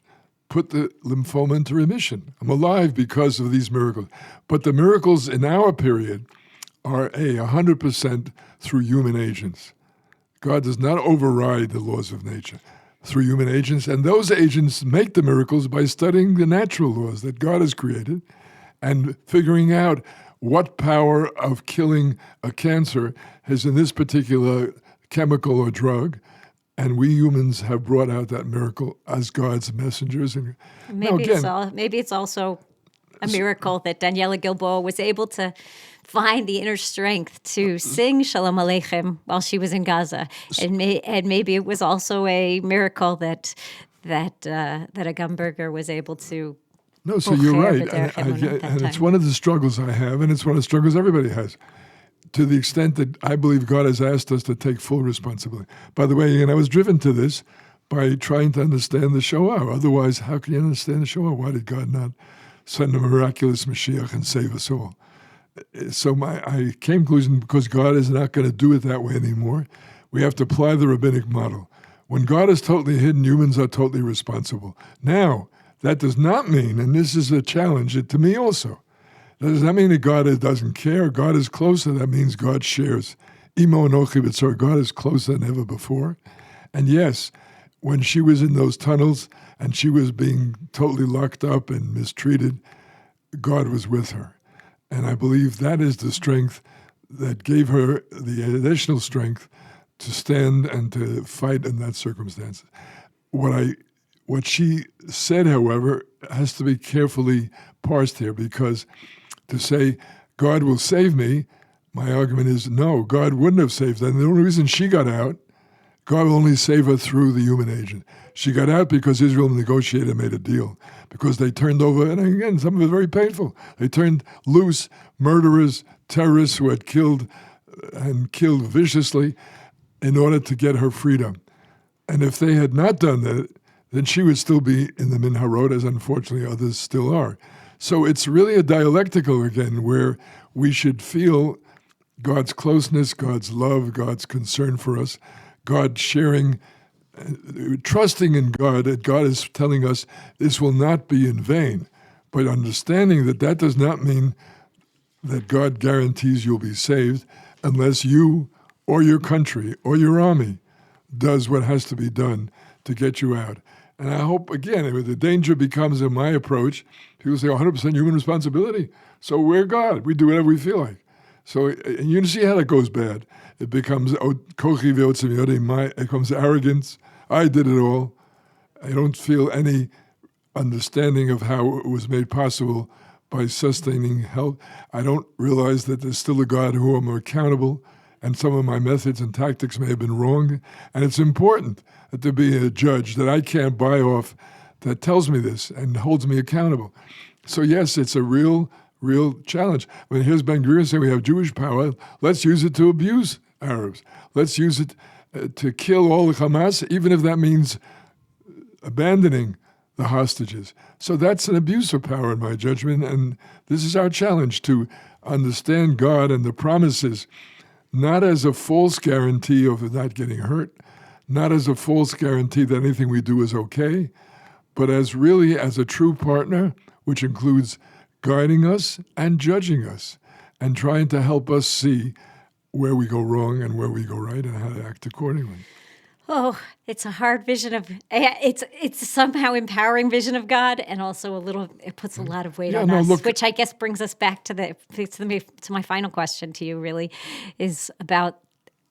put the lymphoma into remission. I'm alive because of these miracles. But the miracles in our period are 100% through human agents. God does not override the laws of nature through human agents, and those agents make the miracles by studying the natural laws that God has created and figuring out what power of killing a cancer is in this particular chemical or drug. And we humans have brought out that miracle as God's messengers. And maybe it's also a miracle that Daniela Gilboa was able to find the inner strength to sing Shalom Aleichem while she was in Gaza, and maybe it was also a miracle that a Gumberger was able to. No, so you're right, and it's one of the struggles I have, and it's one of the struggles everybody has, to the extent that I believe God has asked us to take full responsibility. By the way, and I was driven to this by trying to understand the Shoah. Otherwise, how can you understand the Shoah? Why did God not send a miraculous Mashiach and save us all? So I came to conclusion, because God is not going to do it that way anymore, we have to apply the rabbinic model. When God is totally hidden, humans are totally responsible. Now, that does not mean, and this is a challenge to me also, that does not mean that God doesn't care. God is closer. That means God shares. Imo anochi b'tzor. God is closer than ever before. And yes, when she was in those tunnels and she was being totally locked up and mistreated, God was with her. And I believe that is the strength that gave her the additional strength to stand and to fight in that circumstance. What she said, however, has to be carefully parsed here, because to say, God will save me, my argument is no, God wouldn't have saved her. And the only reason she got out, God will only save her through the human agent. She got out because Israel negotiated and made a deal, because they turned over, and again, some of it very painful, they turned loose murderers, terrorists who had killed viciously in order to get her freedom. And if they had not done that, then she would still be in the Minharot, as unfortunately others still are. So it's really a dialectical again, where we should feel God's closeness, God's love, God's concern for us, God sharing, trusting in God, that God is telling us this will not be in vain, but understanding that that does not mean that God guarantees you'll be saved unless you or your country or your army does what has to be done to get you out. And I hope, again, the danger becomes, in my approach, people say 100% human responsibility. So we're God. We do whatever we feel like. So and you see how that goes bad. It becomes kochi ve'otzim yodei, it becomes arrogance. I did it all. I don't feel any understanding of how it was made possible by sustaining health. I don't realize that there's still a God who I'm accountable, and some of my methods and tactics may have been wrong. And it's important that there be a judge that I can't buy off that tells me this and holds me accountable. So yes, it's a real challenge. When here's Ben Gurion saying we have Jewish power, let's use it to abuse Arabs. Let's use it to kill all the Hamas, even if that means abandoning the hostages. So that's an abuse of power in my judgment, and this is our challenge, to understand God and the promises not as a false guarantee of not getting hurt, not as a false guarantee that anything we do is okay, but as really as a true partner, which includes guiding us and judging us and trying to help us see where we go wrong and where we go right and how to act accordingly. Oh, it's a hard vision of, it's somehow empowering vision of God, and also it puts a lot of weight on us, which I guess brings us back to my final question to you, really, is about,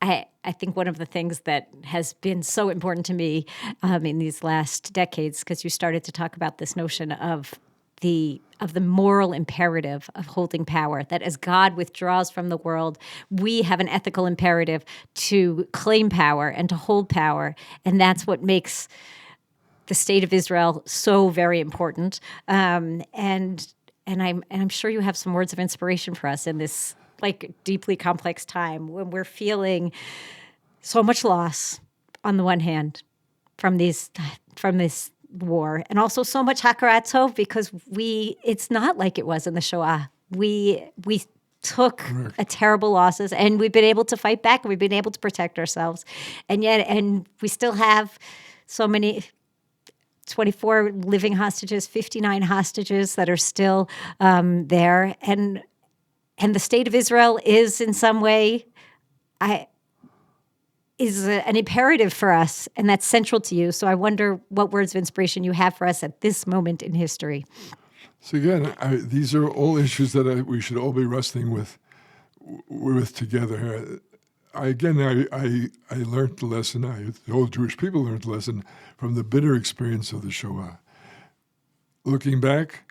I think one of the things that has been so important to me in these last decades, because you started to talk about this notion of the moral imperative of holding power, that as God withdraws from the world, we have an ethical imperative to claim power and to hold power. And that's what makes the state of Israel so very important. And I'm sure you have some words of inspiration for us in this deeply complex time when we're feeling so much loss on the one hand from this war, and also so much hakarat tov, because it's not like it was in the Shoah. We took a terrible losses, and we've been able to fight back, and we've been able to protect ourselves, and we still have so many 24 living hostages, 59 hostages that are still there, and the state of Israel is in some way is an imperative for us, and that's central to you. So I wonder what words of inspiration you have for us at this moment in history. So again, these are all issues that we should all be wrestling with together. I learned the lesson, the whole Jewish people learned the lesson from the bitter experience of the Shoah. Looking back,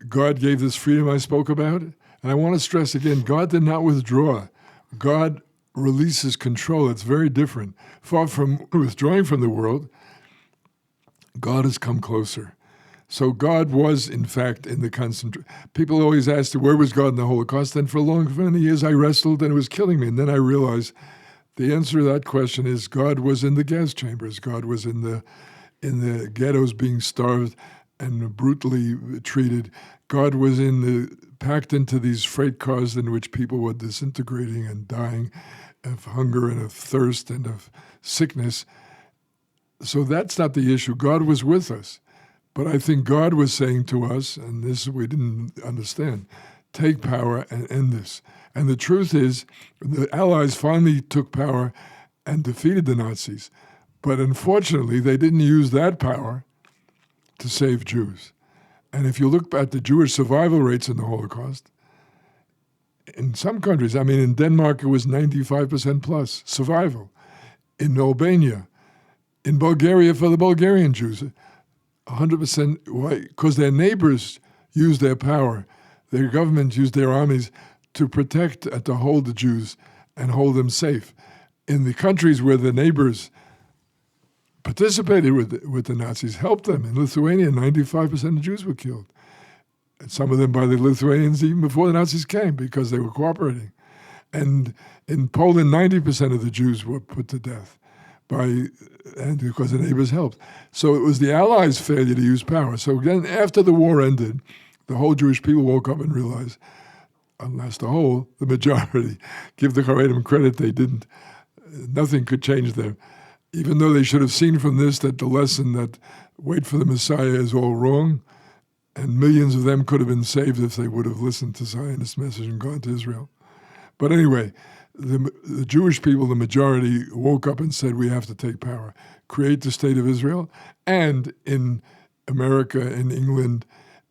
God gave this freedom I spoke about. And I want to stress again, God did not withdraw. God releases control. It's very different. Far from withdrawing from the world, God has come closer. So God was, in fact, in the concentration. People always ask, where was God in the Holocaust? And for many years I wrestled and it was killing me. And then I realized the answer to that question is God was in the gas chambers. God was in the ghettos being starved and brutally treated. God was packed into these freight cars in which people were disintegrating and dying of hunger and of thirst and of sickness. So that's not the issue. God was with us. But I think God was saying to us, and this we didn't understand, take power and end this. And the truth is, the Allies finally took power and defeated the Nazis. But unfortunately, they didn't use that power to save Jews. And if you look at the Jewish survival rates in the Holocaust, in some countries, I mean, in Denmark, it was 95% plus survival. In Albania, in Bulgaria, for the Bulgarian Jews, 100%, why? Because their neighbors used their power. Their governments used their armies to protect, to hold the Jews and hold them safe. In the countries where the neighbors participated with the Nazis, helped them. In Lithuania, 95% of Jews were killed. And some of them by the Lithuanians even before the Nazis came because they were cooperating. And in Poland, 90% of the Jews were put to death because the neighbors helped. So it was the Allies' failure to use power. So again, after the war ended, the whole Jewish people woke up and realized, unless the majority, give the Haredim credit, they didn't. Nothing could change them. Even though they should have seen from this that the lesson that wait for the Messiah is all wrong, and millions of them could have been saved if they would have listened to Zionist message and gone to Israel. But anyway, the Jewish people, the majority, woke up and said, we have to take power, create the state of Israel. And in America, in England,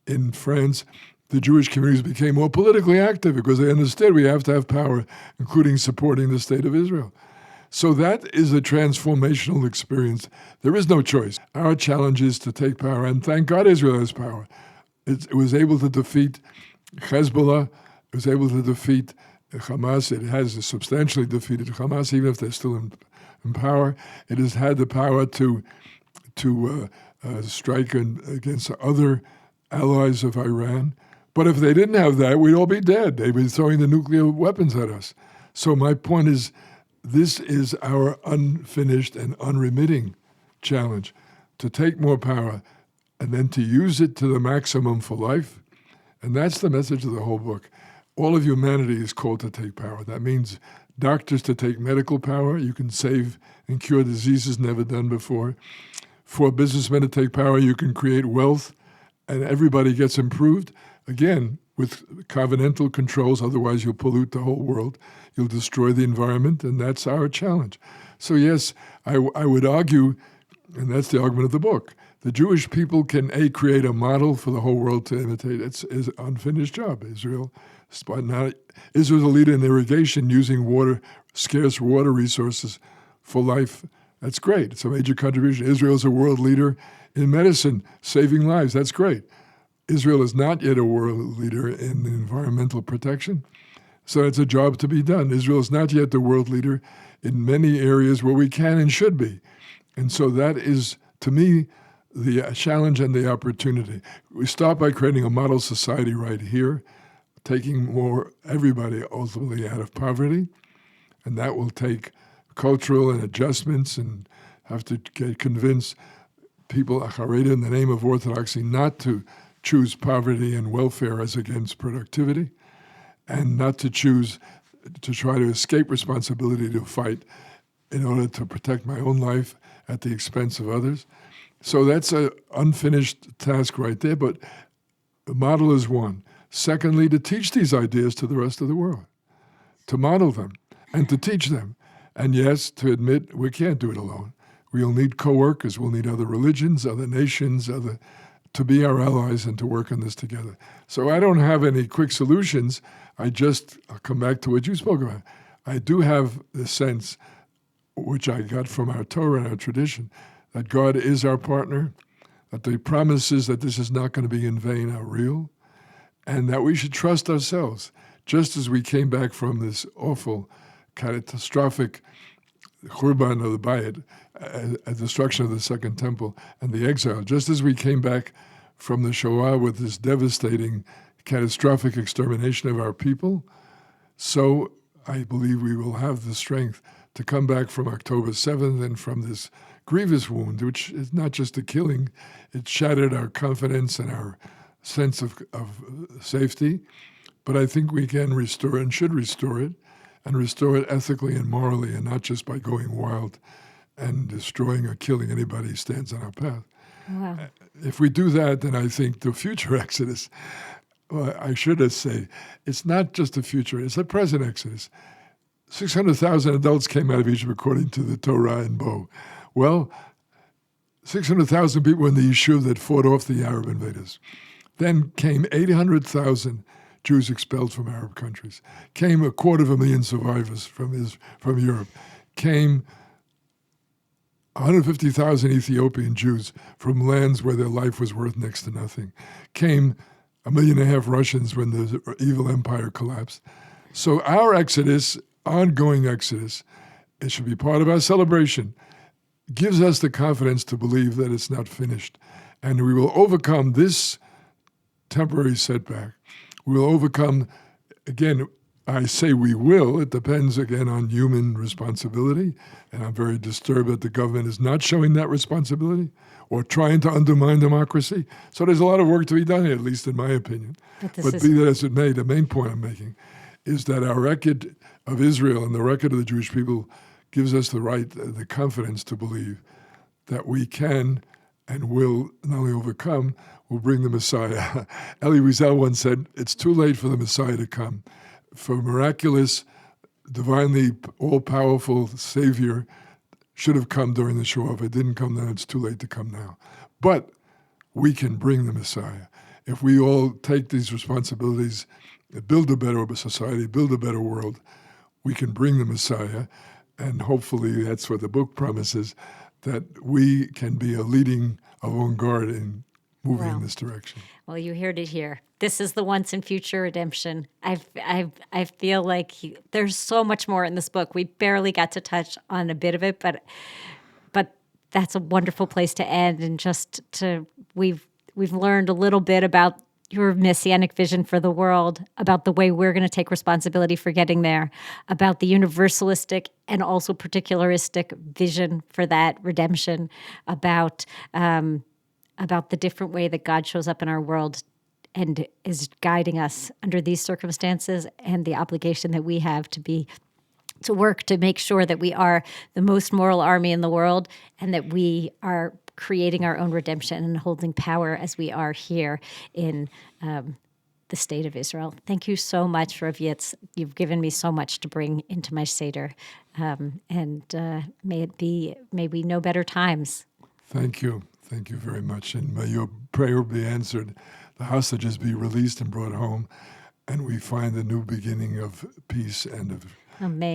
in France, the Jewish communities became more politically active because they understood we have to have power, including supporting the state of Israel. So that is a transformational experience. There is no choice. Our challenge is to take power, and thank God Israel has power. It was able to defeat Hezbollah. It was able to defeat Hamas. It has substantially defeated Hamas, even if they're still in power. It has had the power to strike against other allies of Iran. But if they didn't have that, we'd all be dead. They'd be throwing the nuclear weapons at us. So my point is, this is our unfinished and unremitting challenge, to take more power and then to use it to the maximum for life. And that's the message of the whole book. All of humanity is called to take power. That means doctors to take medical power. You can save and cure diseases never done before. For businessmen to take power, you can create wealth and everybody gets improved. Again, with covenantal controls, otherwise you'll pollute the whole world. You'll destroy the environment, and that's our challenge. So yes, I would argue, and that's the argument of the book, the Jewish people can, create a model for the whole world to imitate. It's an unfinished job. Israel's a leader in irrigation using scarce water resources for life. That's great. It's a major contribution. Israel's a world leader in medicine, saving lives. That's great. Israel is not yet a world leader in environmental protection. So it's a job to be done. Israel is not yet the world leader in many areas where we can and should be. And so that is, to me, the challenge and the opportunity. We start by creating a model society right here, taking everybody ultimately out of poverty, and that will take cultural and adjustments and have to convince people, Haredim, in the name of orthodoxy, not to choose poverty and welfare as against productivity, and not to choose to try to escape responsibility to fight in order to protect my own life at the expense of others. So that's an unfinished task right there, but the model is one. Secondly, to teach these ideas to the rest of the world, to model them and to teach them. And yes, to admit we can't do it alone. We'll need co-workers, we'll need other religions, other nations, to be our allies and to work on this together. So I don't have any quick solutions. I'll come back to what you spoke about. I do have the sense, which I got from our Torah and our tradition, that God is our partner, that the promises that this is not going to be in vain are real, and that we should trust ourselves. Just as we came back from this awful, catastrophic Churban of the Beit, a destruction of the Second Temple, and the exile, just as we came back from the Shoah with this devastating, catastrophic extermination of our people, so I believe we will have the strength to come back from October 7th and from this grievous wound, which is not just a killing, it shattered our confidence and our sense of safety. But I think we can restore and should restore it, and restore it ethically and morally, and not just by going wild and destroying or killing anybody who stands on our path. Wow. If we do that, then I think the future Exodus, well, I should say, it's not just the future, it's the present Exodus. 600,000 adults came out of Egypt according to the Torah and Bo. Well, 600,000 people in the Yishuv that fought off the Arab invaders. Then came 800,000 Jews expelled from Arab countries. Came 250,000 survivors from Europe. Came 150,000 Ethiopian Jews from lands where their life was worth next to nothing. Came 1.5 million Russians when the evil empire collapsed. So our Exodus, ongoing Exodus, it should be part of our celebration, gives us the confidence to believe that it's not finished. And we will overcome this temporary setback. We will overcome, again, I say we will, it depends again on human responsibility, and I'm very disturbed that the government is not showing that responsibility or trying to undermine democracy. So there's a lot of work to be done here, at least in my opinion. But be that as it may, the main point I'm making is that our record of Israel and the record of the Jewish people gives us the right, the confidence to believe that we can and will not only overcome, will bring the Messiah. Elie Wiesel once said, it's too late for the Messiah to come. For a miraculous, divinely all-powerful Savior should have come during the Shoah. If it didn't come then, it's too late to come now. But we can bring the Messiah. If we all take these responsibilities, build a better society, build a better world, we can bring the Messiah. And hopefully that's what the book promises, that we can be a leading avant-garde in moving in this direction. Well, you heard it here. This is the once and future redemption. I feel like there's so much more in this book. We barely got to touch on a bit of it, but that's a wonderful place to end. And we've learned a little bit about your messianic vision for the world, about the way we're going to take responsibility for getting there, about the universalistic and also particularistic vision for that redemption, about the different way that God shows up in our world and is guiding us under these circumstances, and the obligation that we have to work to make sure that we are the most moral army in the world, and that we are creating our own redemption and holding power as we are here in the state of Israel. Thank you so much, Rav Yitz. You've given me so much to bring into my Seder. And may we know better times. Thank you. Thank you very much. And may your prayer be answered, the hostages be released and brought home, and we find a new beginning of peace and of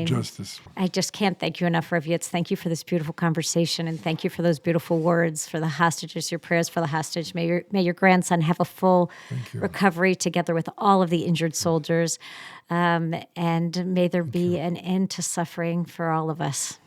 justice. I just can't thank you enough, Rav Yitz. Thank you for this beautiful conversation, and thank you for those beautiful words for the hostages, your prayers for the hostage. May your grandson have a full recovery together with all of the injured soldiers, and may there be an end to suffering for all of us.